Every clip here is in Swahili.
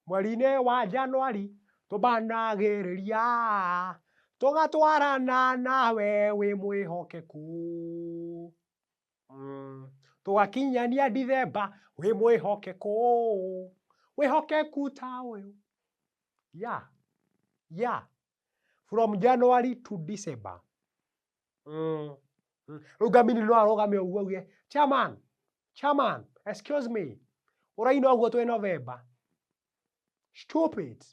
mweri-inĩ wa January tũbanagĩrĩria tũgatwarana nawe wĩ mwĩhokeku. Tũgakinyania December wĩ mwĩhokeku. Wĩhokeku ta ũyũ. Yeah. From January to December. Rĩu Ngamini no arũgame ũguo auge, Chairman, excuse me. Ũraina ũguo twĩ November. Stupid.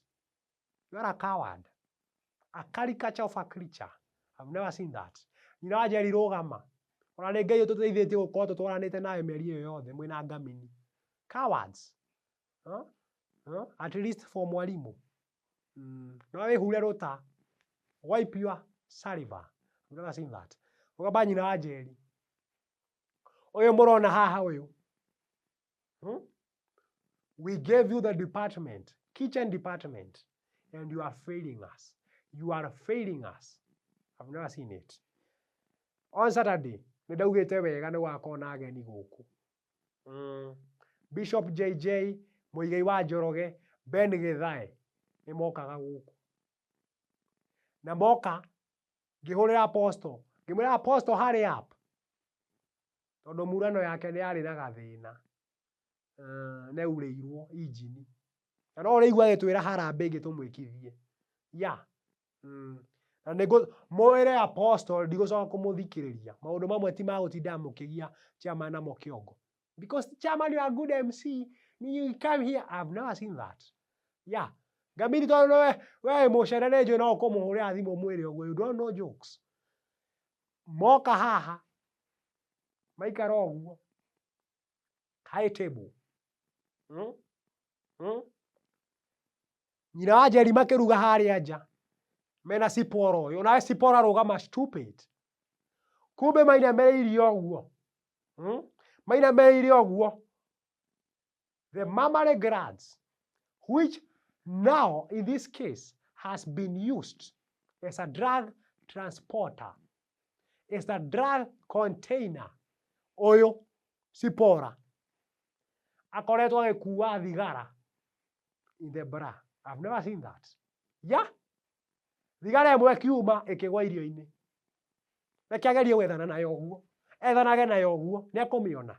You are a coward. A caricature of a creature. I've never seen that. Nyina Njeri rũgama. Ona nĩ Ngai ũtũteithĩtie gũkorwo tũtwaranĩte nawe mĩeri ĩyo yothe mwĩna Ngamini. Cowards. At least for mwarimu. No wĩhure rũta. Wipe your saliva. I've never seen that. Ũgamba nyina Njeri. Ũyũ mũrona haha ũyũ. We gave you the department, kitchen department, and you are failing us. You are failing us. I've never seen it. On Saturday, nĩndaugĩte wega nĩ wakorwo na ageni gũkũ. Bishop JJ, Muigai wa Njoroge, Ben Githae, nĩ mokaga gũkũ. Na moka, ngĩhũrĩra apostle. Ngĩmwĩra apostle hurry up. Tondũ murano yake nĩ yarĩ na gathĩna. Neurĩirwo injini. Na no ũrĩigua agĩtwĩra harambĩ ĩngĩ tũmwĩkithie. Na mwĩre apostle ndigũcoka kũmũthikĩrĩria. Maũndũ mamwe ti magũtinda mũkĩgia chairman namo kĩongo. Because chairman, you are good MC. You come here. I've never seen that. Ngamini tondũ we mũcerere njũĩ no ũkũmũhũrĩra thimũ mwĩre ũguo. You don't know jokes. Moka haha. Maikara ũguo. High table. Nyina wa Njeri makĩruga harĩa nja. Mena Sipora ũyũ. Nawe Sipora rũgama stupid. Kumbe mainamĩrĩirie ũguo. Mainamĩrĩirie ũguo. The mammary glands, which now in this case has been used as a drug transporter, as a drug container. Ũyũ Sipora. Akoretwo agĩkua thigara in the bra. I've never seen that. Thigara ĩmwe kiuma ĩkĩgwa irio-inĩ. Reke agerie gwethana nayo ũguo. Ethanage nayo ũguo. Nĩekũmĩona.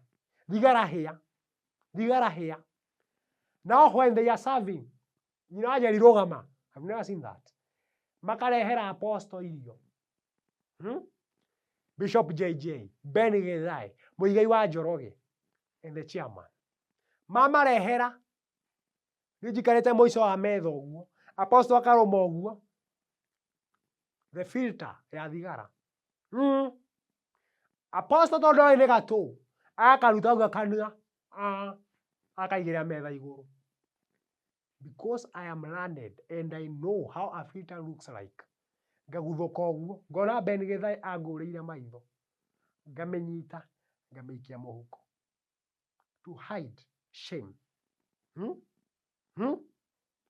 Thigara here. Now when they are serving, nyina wa Njeri rũgama. I've never seen that. Makarehera apostle irio. Bishop JJ, Ben Githae, Muigai wa Njoroge, and the chairman. Mama rehera. Nĩnjikarĩte mũico wa metha ũguo. Apostle akarũma ũguo. The filter ya thigara. Apostle tondũ oĩ nĩ gatũ. Akaruta ũguo akanua. Akaigĩrĩra metha igũrũ. Because I am learned and I know how a filter looks like. Ngaguthũka ũguo. Ngona Ben Githae angũrĩire maitho. Ngamĩnyita. Ngamĩikia mũhuko. To hide shame.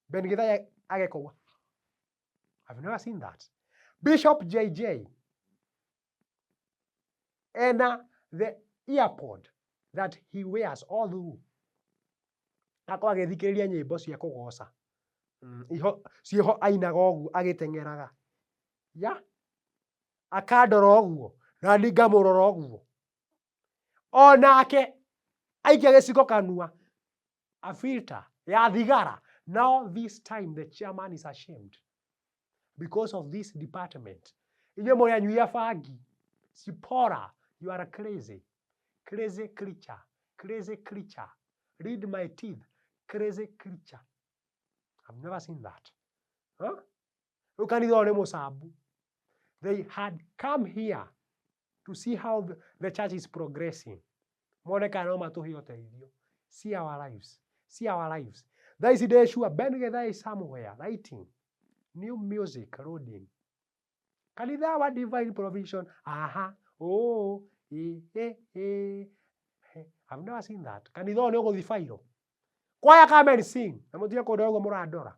Ben Githae ageka ũguo. I've never seen that. Bishop JJ and the earpod that he wears all through. Akorwo agĩthikĩrĩria nyĩmbo cia kũgoca. Ciĩho ainaga ũguo agĩteng'eraga. Akandora ũguo. Na niĩ ngamũrora ũguo. Onake aikia gĩciko kanua. A filter ya thigara. Now this time the chairman is ashamed. Because of this department. Inyuĩ mũrĩ anyuia bangi. Sipora, you are crazy. Crazy creature. Crazy creature. Read my teeth. Crazy creature. I've never seen that. Rĩu kanitha ũyũ nĩ mũcambu. They had come here to see how the church is progressing. Mone kana no matũhe ũteithio. See our lives. See our lives. That is the issue. Ben Githae is somewhere writing. New music loading. Kanitha wa divine provision. I've never seen that. Kanitha ũyũ nĩ ũgũthiĩ viral. Choir come and sing. Na mũtige kũndora ũguo mũrandora.